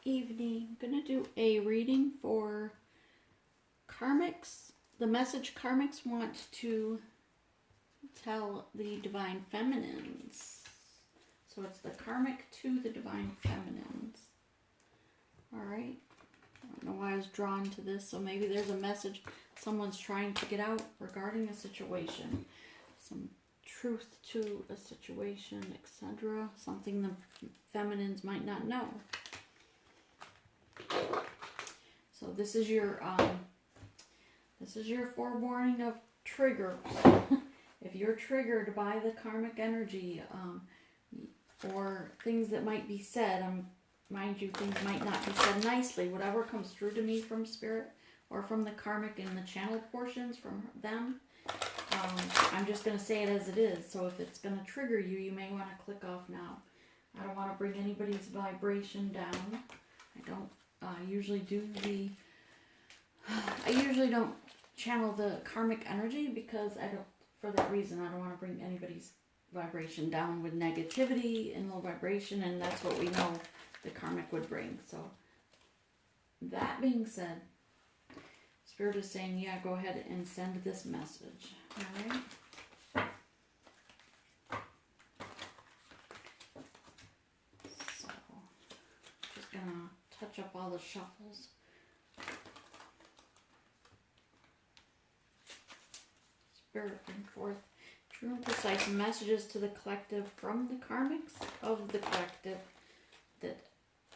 evening. I'm going to do a reading for Karmics. The message Karmics want to tell the Divine Feminines. So it's the Karmic to the Divine Feminines. Alright. I don't know why I was drawn to this, so maybe there's a message someone's trying to get out regarding a situation. Some truth to a situation, etc. Something the feminines might not know. So this is your forewarning of triggers. If you're triggered by the karmic energy, or things that might be said, mind you, things might not be said nicely. Whatever comes through to me from spirit or from the karmic in the channel portions from them, I'm just going to say it as it is. So if it's going to trigger you, you may want to click off now. I don't want to bring anybody's vibration down. I don't usually I usually don't channel the karmic energy because for that reason, I don't want to bring anybody's vibration down with negativity and low vibration, and that's what we know the karmic would bring. So that being said, Spirit is saying, yeah, go ahead and send this message. Alright? So, just gonna touch up all the shuffles. Spirit, bring forth true and precise messages to the collective from the karmics of the collective that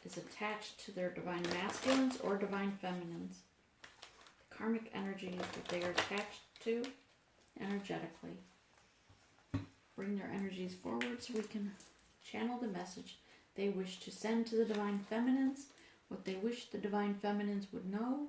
is attached to their divine masculines or divine feminines. The karmic energies that they are attached to energetically. Bring their energies forward so we can channel the message they wish to send to the divine feminines, what they wish the divine feminines would know.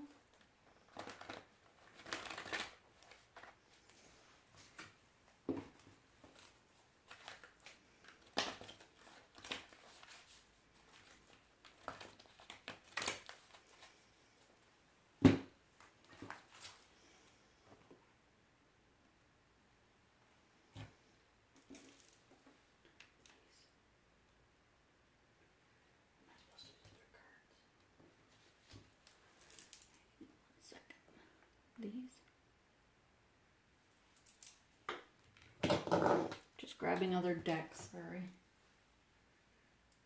Just grabbing other decks, sorry.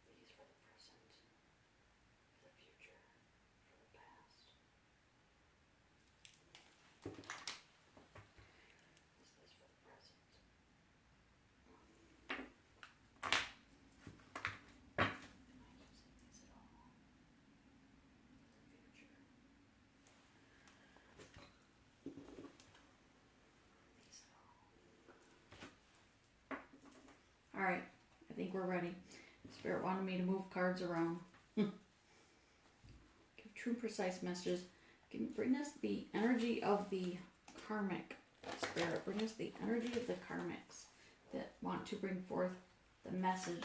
These for the present, for the future, for the past. This for the present. Am I using these at all? For the future. Alright, I think we're ready. Spirit wanted me to move cards around. Give true, precise messages. Bring us the energy of the karmic. Spirit, bring us the energy of the karmics that want to bring forth the message.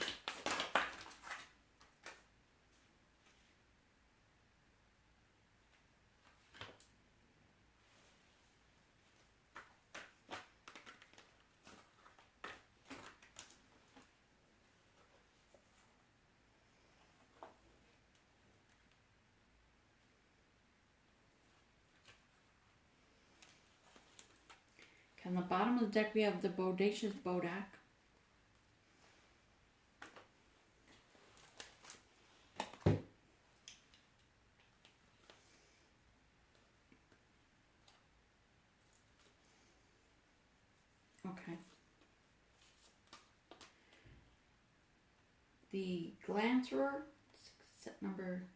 On the bottom of the deck, we have the Bodacious Bodak. Okay. The Glancerer, set number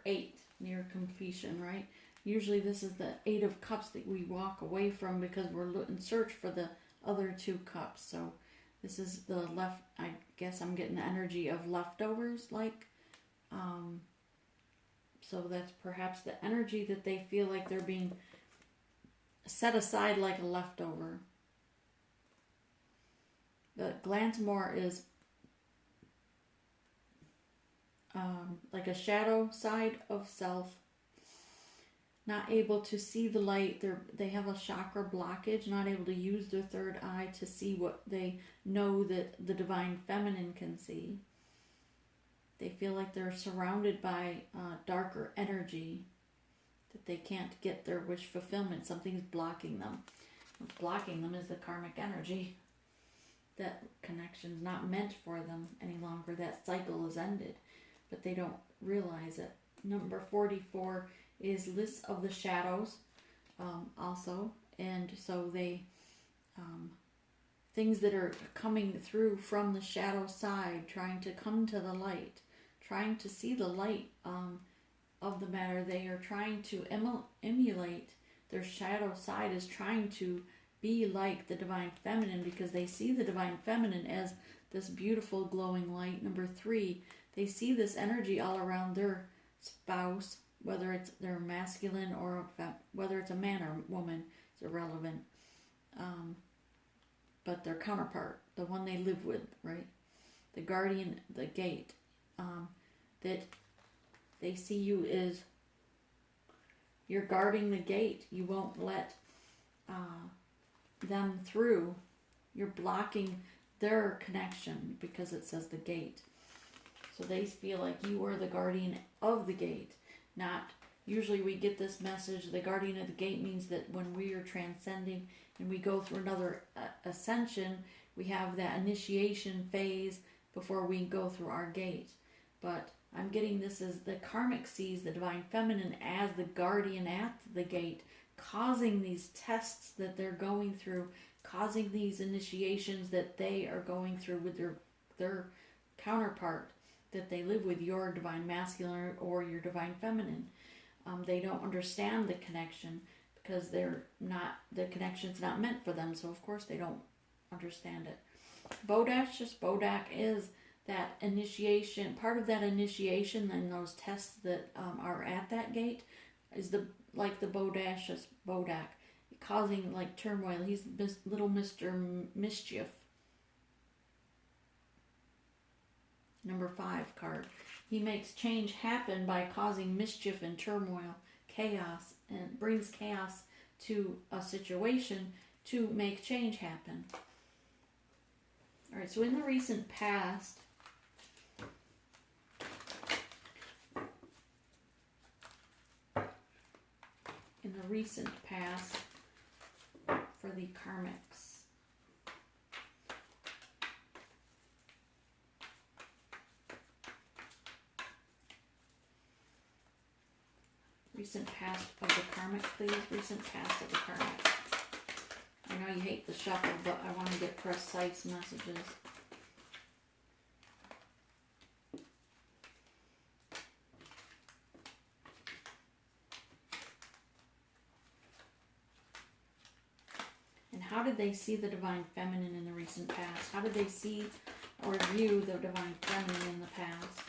8, near completion, right? Usually this is the 8 of Cups that we walk away from because we're in search for the other 2 cups. So this is the left, I guess I'm getting the energy of leftovers, like. So that's perhaps the energy that they feel like they're being set aside like a leftover. The Glancemore is like a shadow side of self. Not able to see the light. They have a chakra blockage, not able to use their third eye to see what they know that the divine feminine can see. They feel like they're surrounded by darker energy, that they can't get their wish fulfillment. Something's blocking them. What's blocking them is the karmic energy. That connection's not meant for them any longer. That cycle is ended, but they don't realize it. Number 44 is list of the shadows, also, and so they things that are coming through from the shadow side, trying to come to the light, trying to see the light of the matter. They are trying to emulate their shadow side, is trying to be like the divine feminine, because they see the divine feminine as this beautiful glowing light. Number 3, they see this energy all around their spouse, whether it's their masculine or whether it's a man or woman, it's irrelevant. But their counterpart, the one they live with, right? The guardian, the gate, that they see you as you're guarding the gate. You won't let them through. You're blocking their connection because it says the gate. So they feel like you are the guardian of the gate. Not, usually we get this message, the guardian of the gate means that when we are transcending and we go through another ascension, we have that initiation phase before we go through our gate. But I'm getting this as the karmic sees the divine feminine as the guardian at the gate, causing these tests that they're going through, causing these initiations that they are going through with their counterpart that they live with, your divine masculine or your divine feminine. They don't understand the connection because the connection's not meant for them, so of course they don't understand it. Bodak is that initiation, part of that initiation and those tests that are at that gate is the Bodak, causing like turmoil. He's little Mr. Mischief. Number 5 card. He makes change happen by causing mischief and turmoil, chaos, and brings chaos to a situation to make change happen. Alright, so in the recent past, for the karmics, recent past of the karmic, please. Recent past of the karmic. I know you hate the shuffle, but I want to get precise messages. And how did they see the divine feminine in the recent past? How did they see or view the divine feminine in the past?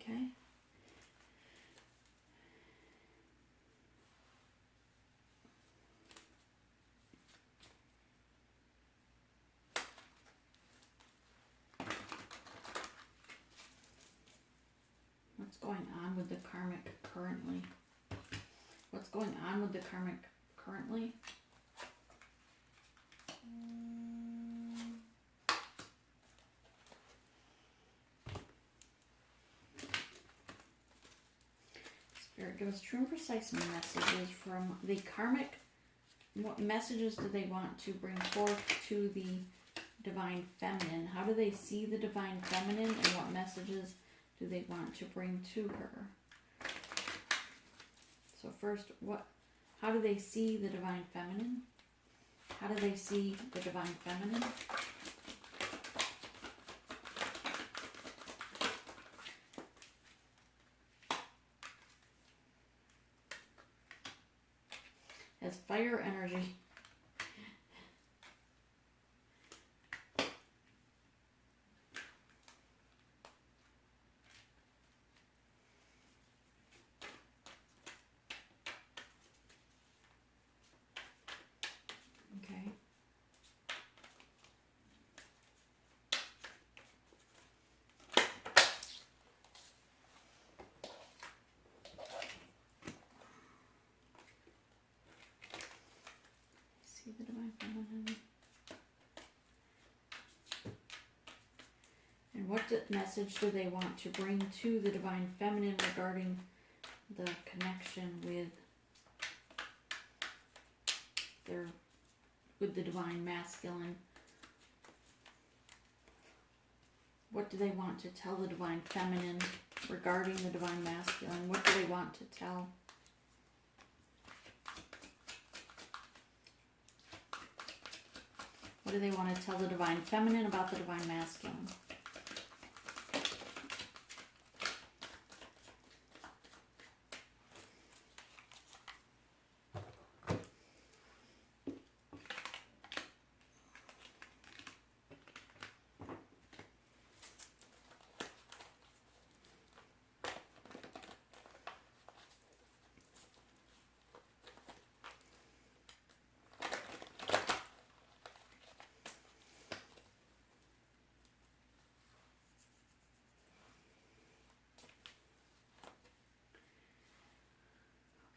Okay. What's going on with the karmic currently? What's going on with the karmic currently? Spirit, give us true and precise messages from the karmic. What messages do they want to bring forth to the divine feminine? How do they see the divine feminine, and what messages do they want to bring to her? So first, how do they see the divine feminine? How do they see the divine feminine? As fire energy. And what message do they want to bring to the Divine Feminine regarding the connection with the Divine Masculine? What do they want to tell the Divine Feminine regarding the Divine Masculine? What do they want to tell? What do they want to tell the Divine Feminine about the Divine Masculine?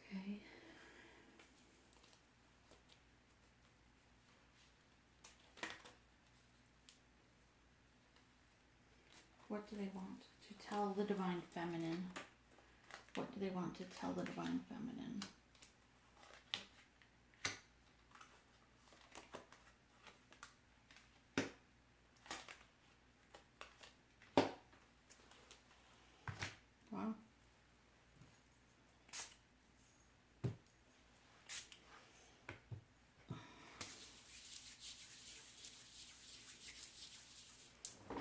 Okay. What do they want to tell the Divine Feminine? What do they want to tell the Divine Feminine? Wow.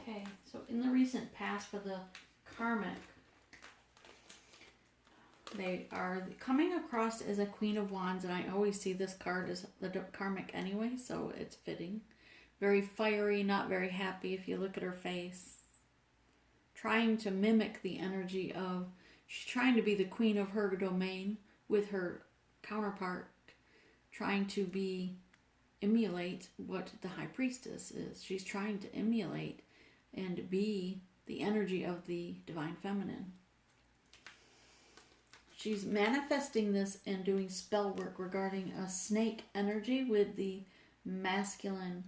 Okay, so in the recent past for the karmic, they are coming across as a Queen of Wands, and I always see this card as the karmic anyway, so it's fitting. Very fiery, not very happy if you look at her face. Trying to mimic the energy of, she's trying to be the queen of her domain with her counterpart, trying to emulate what the High Priestess is. She's trying to emulate and be the energy of the Divine Feminine. She's manifesting this and doing spell work regarding a snake energy with the masculine.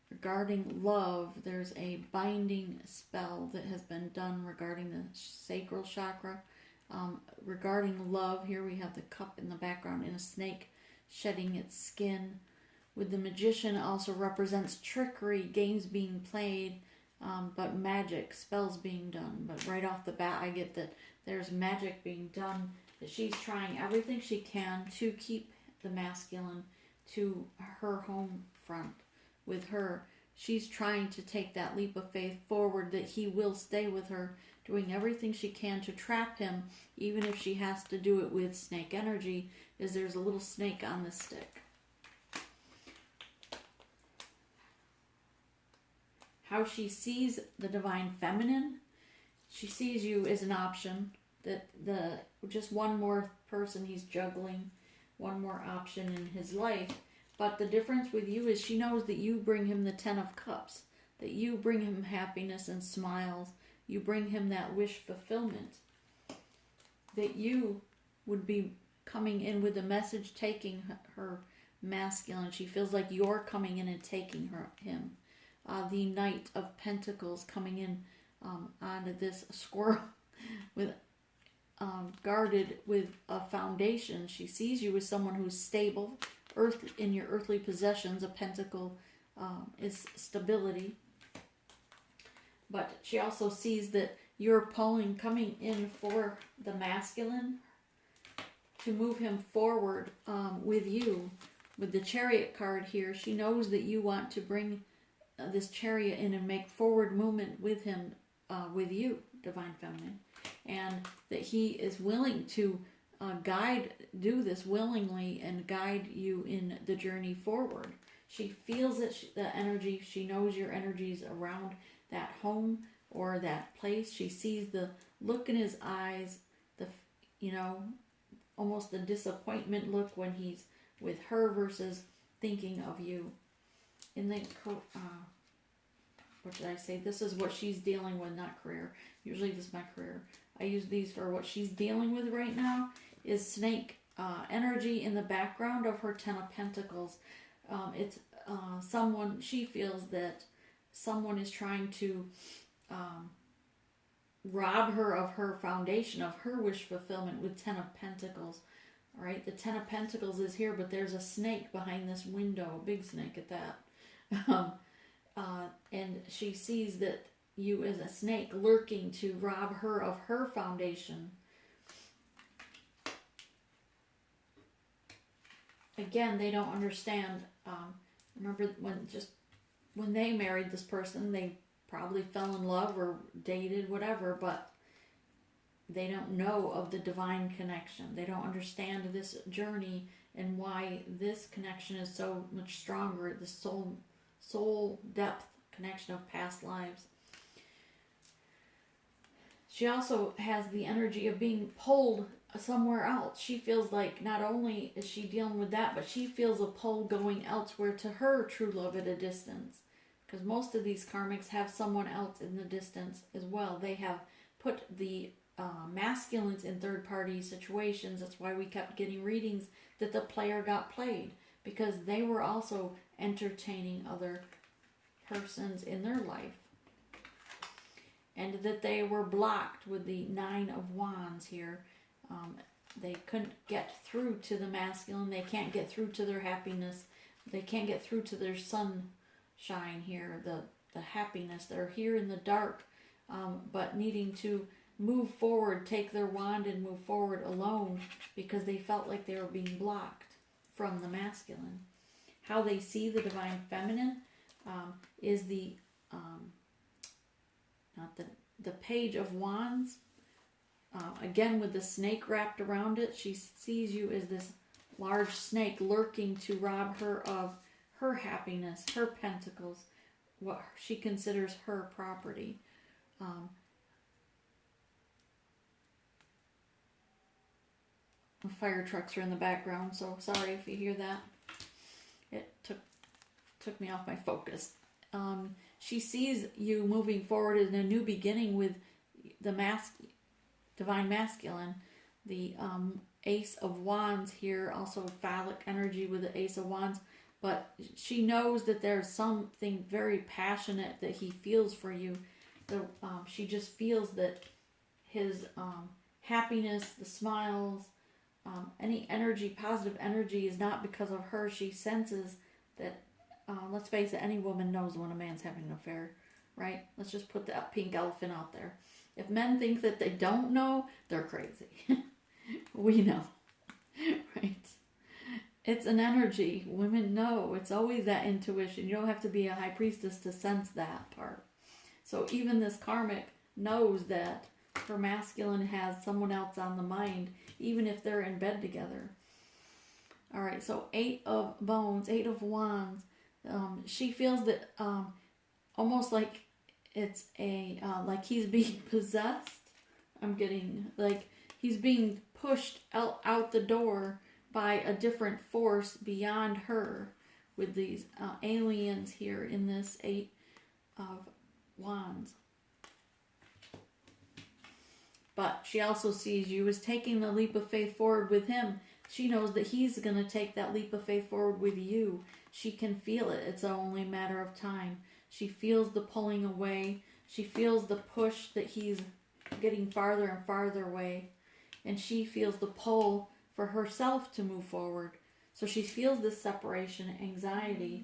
Regarding love, there's a binding spell that has been done regarding the sacral chakra. Regarding love, here we have the cup in the background and a snake shedding its skin. With the Magician also represents trickery, games being played, but magic, spells being done. But right off the bat, I get that there's magic being done, that she's trying everything she can to keep the masculine to her home front with her. She's trying to take that leap of faith forward that he will stay with her, doing everything she can to trap him, even if she has to do it with snake energy, as there's a little snake on the stick. How she sees the Divine Feminine, she sees you as an option, that just one more person he's juggling, one more option in his life. But the difference with you is she knows that you bring him the 10 of Cups, that you bring him happiness and smiles, you bring him that wish fulfillment, that you would be coming in with a message taking her masculine. She feels like you're coming in and taking him. The Knight of Pentacles coming in onto this squirrel with guarded with a foundation. She sees you as someone who's stable, in your earthly possessions. A pentacle is stability, but she also sees that you're coming in for the masculine to move him forward with you. With the Chariot card here, she knows that you want to bring this Chariot in and make forward movement with him, with you, Divine Feminine, and that he is willing to do this willingly and guide you in the journey forward. She feels it, the energy. She knows your energies around that home or that place. She sees the look in his eyes, almost the disappointment look when he's with her versus thinking of you. In the what did I say? This is what she's dealing with, not career. Usually this is my career. I use these for what she's dealing with right now. Is snake energy in the background of her 10 of Pentacles. It's someone, she feels that someone is trying to rob her of her foundation, of her wish fulfillment with 10 of Pentacles. All right, the 10 of Pentacles is here, but there's a snake behind this window, a big snake at that. And she sees that you as a snake lurking to rob her of her foundation. Again, they don't understand. Remember when they married this person, they probably fell in love or dated, whatever, but they don't know of the divine connection. They don't understand this journey and why this connection is so much stronger, the soul depth connection of past lives. She also has the energy of being pulled somewhere else. She feels like not only is she dealing with that, but she feels a pull going elsewhere to her true love at a distance. Because most of these karmics have someone else in the distance as well. They have put the masculines in third-party situations. That's why we kept getting readings that the player got played, because they were also entertaining other persons in their life. And that they were blocked with the 9 of Wands here. They couldn't get through to the masculine. They can't get through to their happiness. They can't get through to their sunshine here, the happiness. They're here in the dark, but needing to move forward, take their wand and move forward alone, because they felt like they were being blocked from the masculine. How they see the divine feminine is the the Page of Wands. Again, with the snake wrapped around it, she sees you as this large snake lurking to rob her of her happiness, her pentacles, what she considers her property. The fire trucks are in the background, so sorry if you hear that. It took me off my focus. She sees you moving forward in a new beginning with the divine masculine. The Ace of Wands here, also phallic energy with the Ace of Wands. But she knows that there's something very passionate that he feels for you. She just feels that his happiness, the smiles, any energy, positive energy, is not because of her. She senses that, let's face it, any woman knows when a man's having an affair, right? Let's just put that pink elephant out there. If men think that they don't know, they're crazy. We know, right? It's an energy. Women know. It's always that intuition. You don't have to be a high priestess to sense that part. So even this karmic knows that her masculine has someone else on the mind, even if they're in bed together. All right, so 8 of Bones, 8 of Wands. She feels that almost like it's like he's being possessed. I'm getting like he's being pushed out the door by a different force beyond her, with these aliens here in this 8 of Wands. But she also sees you as taking the leap of faith forward with him. She knows that he's going to take that leap of faith forward with you. She can feel it. It's only a matter of time. She feels the pulling away. She feels the push that he's getting farther and farther away. And she feels the pull for herself to move forward. So she feels this separation anxiety.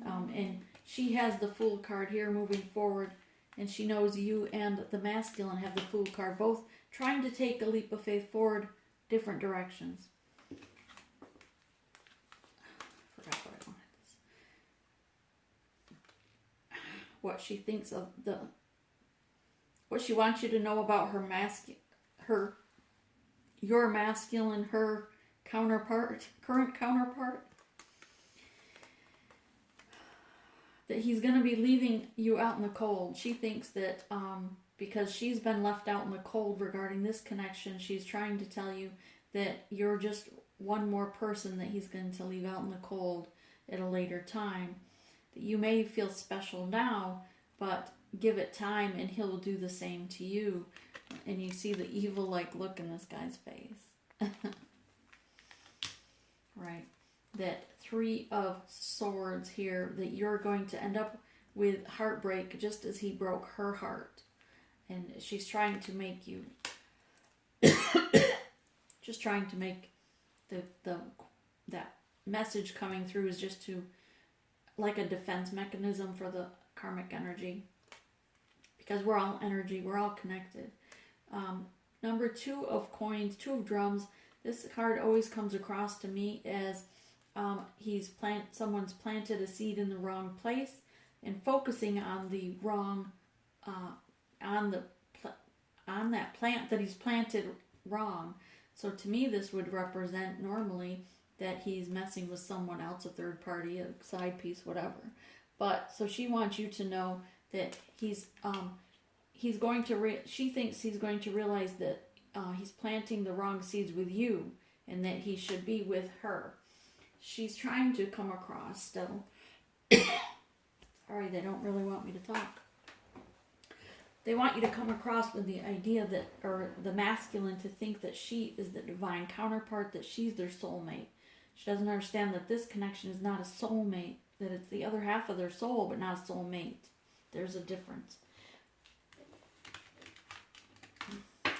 And she has the Fool card here moving forward. And she knows you and the masculine have the Fool card, both trying to take a leap of faith forward, different directions. Forgot what I wanted. What she thinks of what she wants you to know about your masculine, her counterpart, current counterpart. That he's going to be leaving you out in the cold. She thinks that because she's been left out in the cold regarding this connection, she's trying to tell you that you're just one more person that he's going to leave out in the cold at a later time. That you may feel special now, but give it time and he'll do the same to you. And you see the evil-like look in this guy's face. Right. That 3 of Swords here, that you're going to end up with heartbreak just as he broke her heart. and she's trying to make you, just trying to make that message coming through is just to, like a defense mechanism for the karmic energy, because we're all energy, we're all connected. Number 2 of coins, 2 of drums. This card always comes across to me as someone's planted a seed in the wrong place and focusing on the wrong, on that plant that he's planted wrong. So to me, this would represent normally that he's messing with someone else, a third party, a side piece, whatever. But so she wants you to know that he's going to. She thinks he's going to realize that he's planting the wrong seeds with you, and that he should be with her. She's trying to come across still. Sorry, they don't really want me to talk. They want you to come across with the idea that, or the masculine to think that she is the divine counterpart, that she's their soulmate. She doesn't understand that this connection is not a soulmate, that it's the other half of their soul, but not a soulmate. There's a difference. I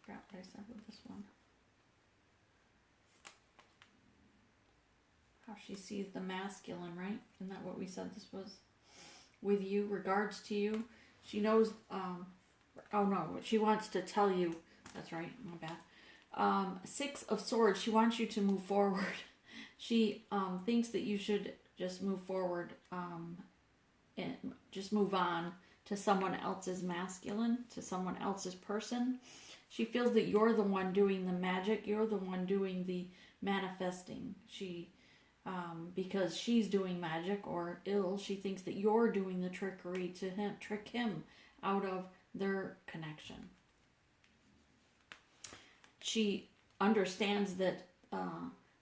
forgot what I said with this one. How she sees the masculine, right? Isn't that what we said this was? With you, regards to you. She knows, oh no, she wants to tell you, that's right, my bad. 6 of Swords, she wants you to move forward. She thinks that you should just move forward, and just move on to someone else's masculine, to someone else's person. She feels that you're the one doing the magic, you're the one doing the manifesting. Because she's doing magic or ill, she thinks that you're doing the trickery to trick him out of their connection. She understands that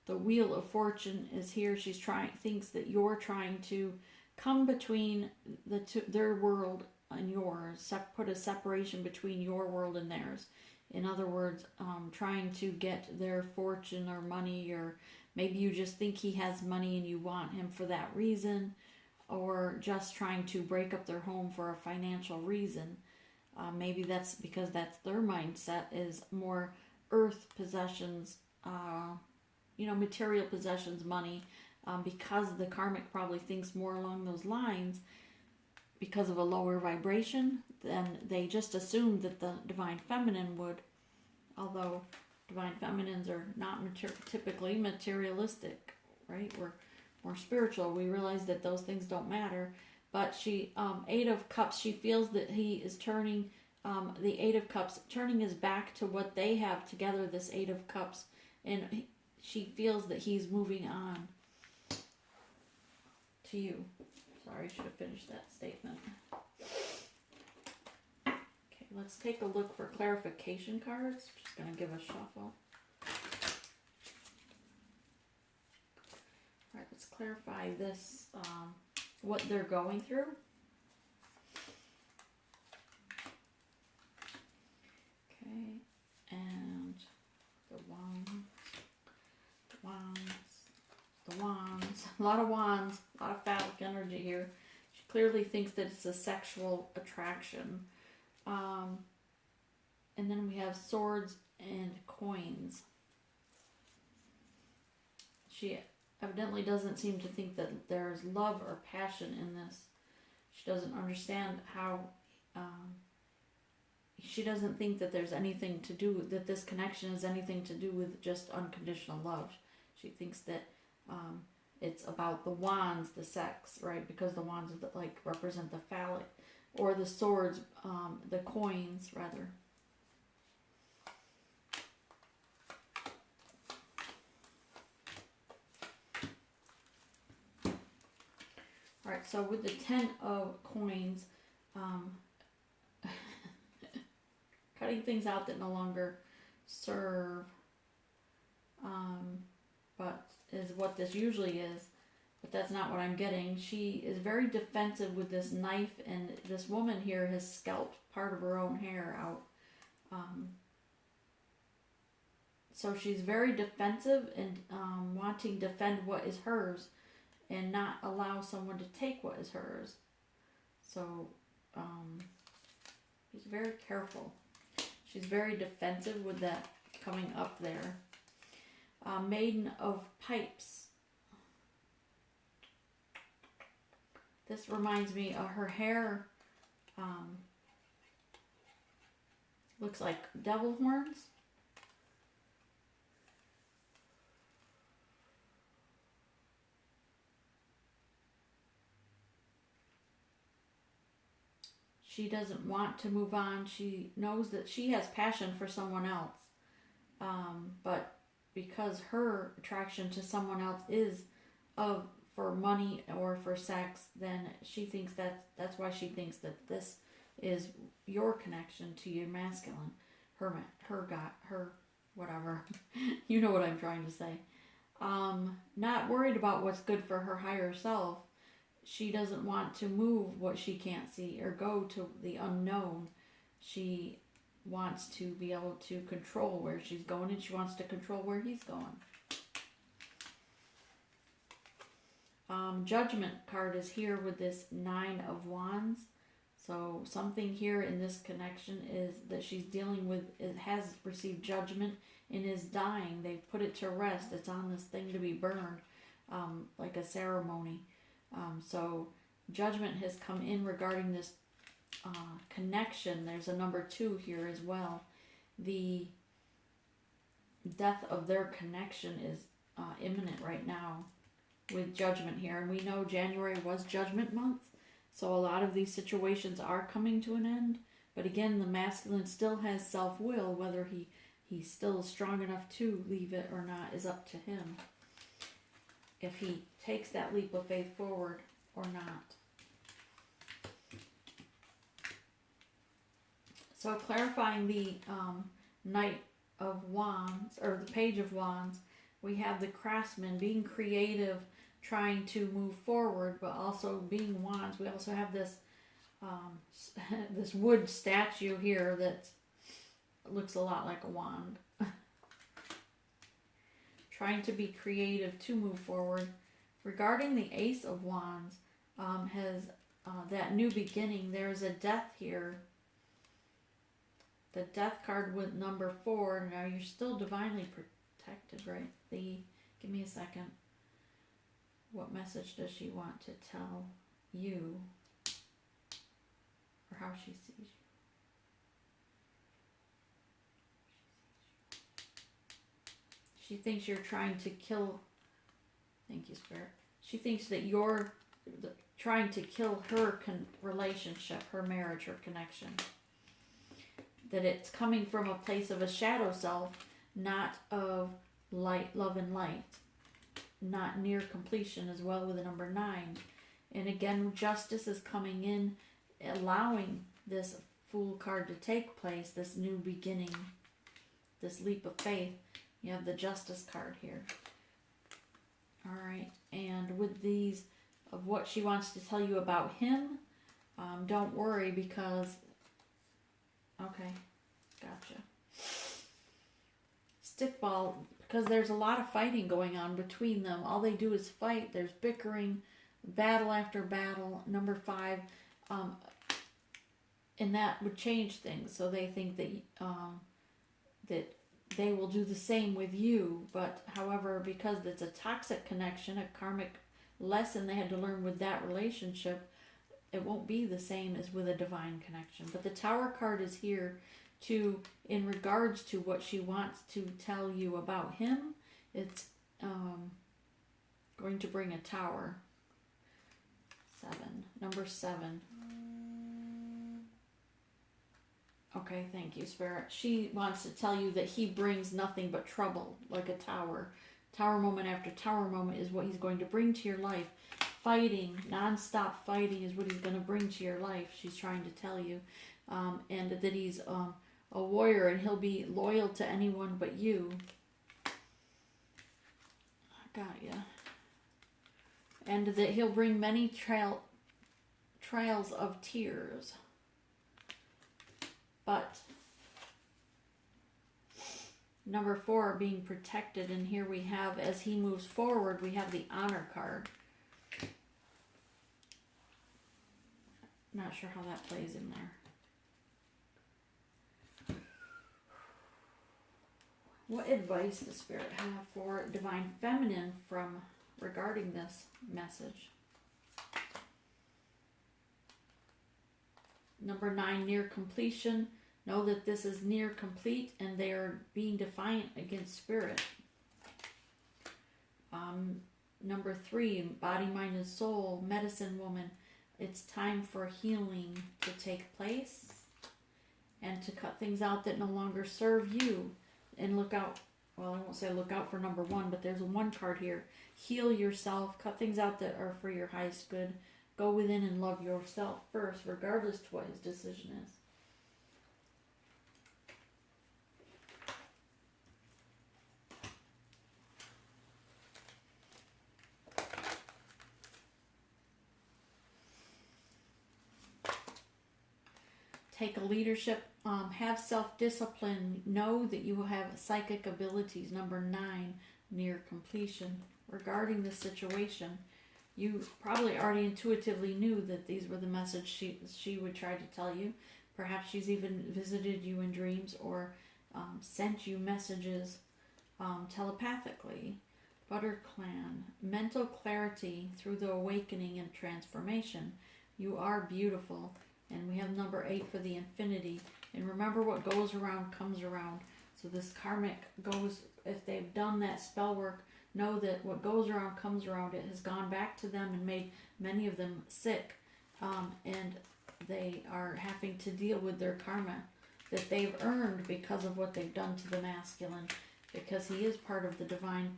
the wheel of fortune is here. She thinks that you're trying to come between their world and yours, put a separation between your world and theirs. In other words, trying to get their fortune or money, or maybe you just think he has money and you want him for that reason, or just trying to break up their home for a financial reason. Maybe that's because that's their mindset, is more earth possessions, material possessions, money, because the karmic probably thinks more along those lines because of a lower vibration. Then they just assumed that the divine feminine would, although divine feminines are not typically materialistic, right? We're more spiritual. We realize that those things don't matter. But she, 8 of Cups, she feels that he is turning, the 8 of Cups, turning his back to what they have together, this 8 of Cups. And she feels that he's moving on to you. Sorry, I should have finished that statement. Okay, let's take a look for clarification cards. Just going to give a shuffle. All right, let's clarify this, what they're going through. Okay, and the wands, a lot of wands, a lot of phallic energy here. She clearly thinks that it's a sexual attraction. And then we have swords and coins. She evidently doesn't seem to think that there's love or passion in this. She doesn't understand how, she doesn't think that there's anything to do, that this connection has anything to do with just unconditional love. She thinks that it's about the wands, the sex, right? Because the wands like represent the phallic, or the swords, the coins rather. All right, so with the 10 of coins, cutting things out that no longer serve, but is what this usually is, but that's not what I'm getting. She is very defensive with this knife, and this woman here has scalped part of her own hair out. So she's very defensive and wanting to defend what is hers, and not allow someone to take what is hers. So she's very careful. She's very defensive with that coming up there. Maiden of Pipes. This reminds me of her hair. Looks like devil horns. She doesn't want to move on. She knows that she has passion for someone else. But because her attraction to someone else is for money or for sex, then she thinks that's why she thinks that this is your connection to your masculine, her whatever. You know what I'm trying to say. Not worried about what's good for her higher self. She doesn't want to move what she can't see or go to the unknown. She wants to be able to control where she's going, and she wants to control where he's going. Judgment card is here with this 9 of Wands. So something here in this connection is that she's dealing with, it has received judgment and is dying. They've put it to rest. It's on this thing to be burned, like a ceremony. So judgment has come in regarding this connection. There's a number 2 here as well. The death of their connection is imminent right now with judgment here. And we know January was judgment month. So a lot of these situations are coming to an end. But again, the masculine still has self-will. Whether he's still strong enough to leave it or not is up to him. If he takes that leap of faith forward or not. So clarifying the Knight of Wands, or the Page of Wands, we have the craftsman being creative, trying to move forward, but also being wands. We also have this this wood statue here that looks a lot like a wand. Trying to be creative to move forward. Regarding the Ace of Wands, has that new beginning. There's a death here. The death card with number 4. Now you're still divinely protected, right? Give me a second. What message does she want to tell you? Or how she sees you? She thinks you're trying to kill. Thank you, Spirit. She thinks that you're trying to kill her relationship, her marriage, her connection. That it's coming from a place of a shadow self, not of light, love, and light. Not near completion as well with the number 9. And again, justice is coming in, allowing this Fool card to take place, this new beginning, this leap of faith. You have the Justice card here. All right, and with these of what she wants to tell you about him, don't worry because, okay, gotcha. Stickball, because there's a lot of fighting going on between them. All they do is fight. There's bickering, battle after battle. Number 5, and that would change things. So they think that that they will do the same with you. But however, because it's a toxic connection, a karmic lesson they had to learn with that relationship, it won't be the same as with a divine connection. But the Tower card is here to, in regards to what she wants to tell you about him, it's going to bring a Tower. 7. Number 7. Okay, thank you, Spirit. She wants to tell you that he brings nothing but trouble, like a tower. Tower moment after tower moment is what he's going to bring to your life. Fighting, non-stop fighting is what he's going to bring to your life, she's trying to tell you. And that he's a warrior and he'll be loyal to anyone but you. I got ya. And that he'll bring many trails of tears. But number 4, being protected, and here we have, as he moves forward, we have the Honor card. not sure how that plays in there. What advice does Spirit have for Divine Feminine from regarding this message? Number 9, near completion. Know that this is near complete and they are being defiant against Spirit. Number 3, body, mind, and soul, medicine woman. It's time for healing to take place and to cut things out that no longer serve you. And look out, well, I won't say look out for number 1, but there's a 1 card here. Heal yourself, cut things out that are for your highest good. Go within and love yourself first, regardless to what his decision is. Take a leadership, have self-discipline, know that you will have psychic abilities. Number 9, near completion. Regarding the situation, you probably already intuitively knew that these were the messages she would try to tell you. Perhaps she's even visited you in dreams or sent you messages telepathically. ButterClan, mental clarity through the awakening and transformation. You are beautiful. And we have number 8 for the infinity. And remember, what goes around comes around. So this karmic goes, if they've done that spell work, know that what goes around comes around. It has gone back to them and made many of them sick. And they are having to deal with their karma that they've earned because of what they've done to the masculine. Because he is part of the divine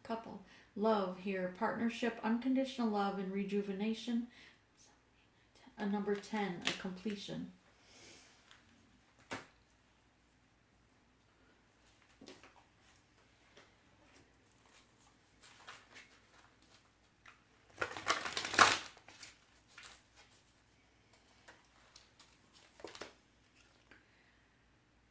couple. Love here, partnership, unconditional love and rejuvenation. A number 10, a completion.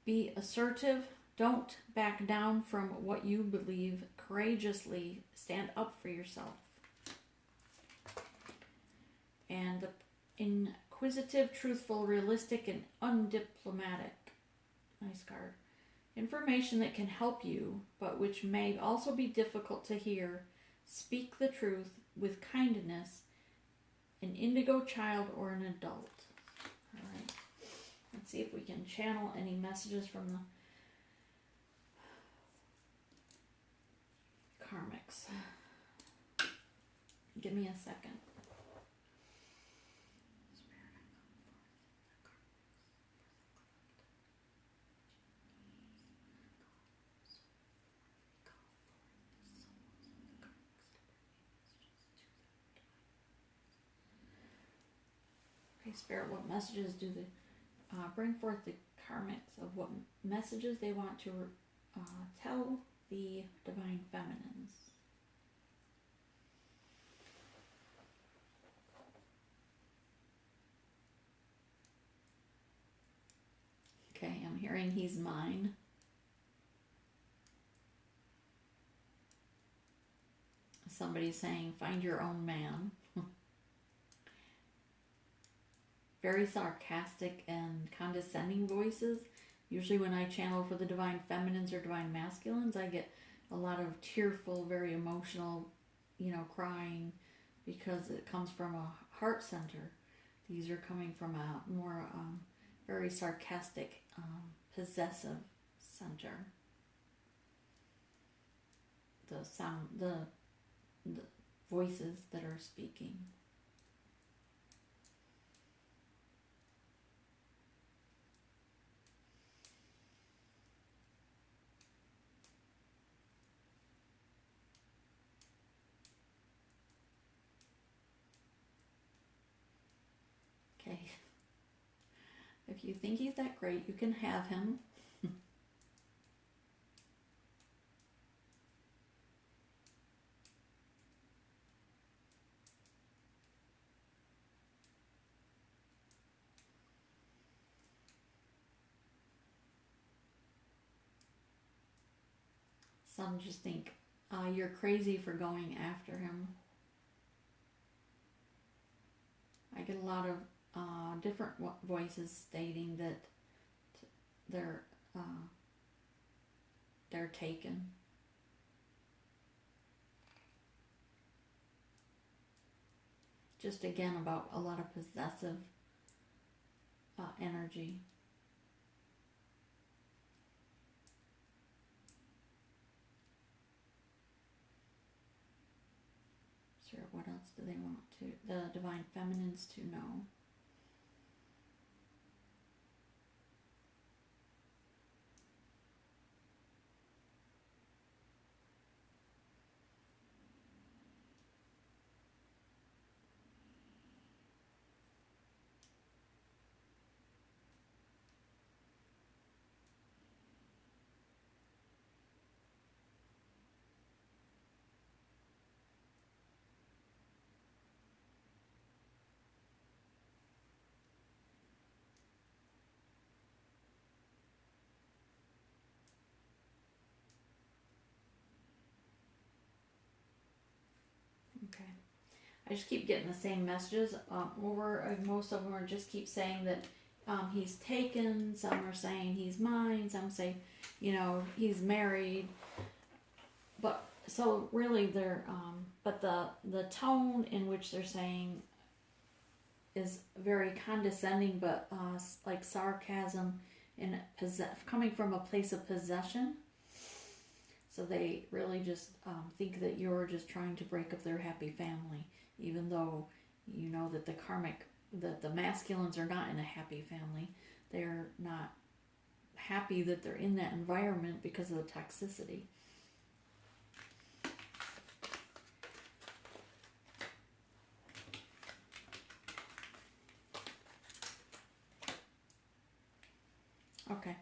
Be assertive. Don't back down from what you believe. Courageously stand up for yourself. And the inquisitive, truthful, realistic, and undiplomatic. Nice card. Information that can help you, but which may also be difficult to hear. Speak the truth with kindness. An indigo child or an adult. All right. Let's see if we can channel any messages from the karmics. Give me a second. Spirit, what messages do they bring forth the karmics of what messages they want to tell the divine feminines? Okay, I'm hearing he's mine. Somebody's saying find your own man. Very sarcastic and condescending voices. Usually when I channel for the divine feminines or divine masculines, I get a lot of tearful, very emotional, crying, because it comes from a heart center. These are coming from a more very sarcastic, possessive center. The sound, the voices that are speaking. Okay. If you think he's that great, you can have him. Some just think, you're crazy for going after him. I get a lot of different voices stating that they're taken. Just again about a lot of possessive energy. Sure, what else do they want the divine feminines to know? Okay. I just keep getting the same messages over. Most of them are just keep saying that he's taken. Some are saying he's mine. Some say, he's married. But so really they're, but the tone in which they're saying is very condescending, but like sarcasm and coming from a place of possession. So they really just think that you're just trying to break up their happy family, even though you know that that the masculines are not in a happy family. They're not happy that they're in that environment because of the toxicity. Okay.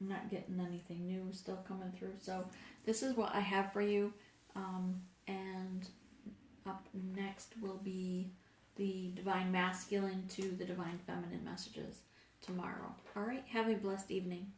I'm not getting anything new still coming through. So this is what I have for you. And up next will be the divine masculine to the divine feminine messages tomorrow. All right. Have a blessed evening.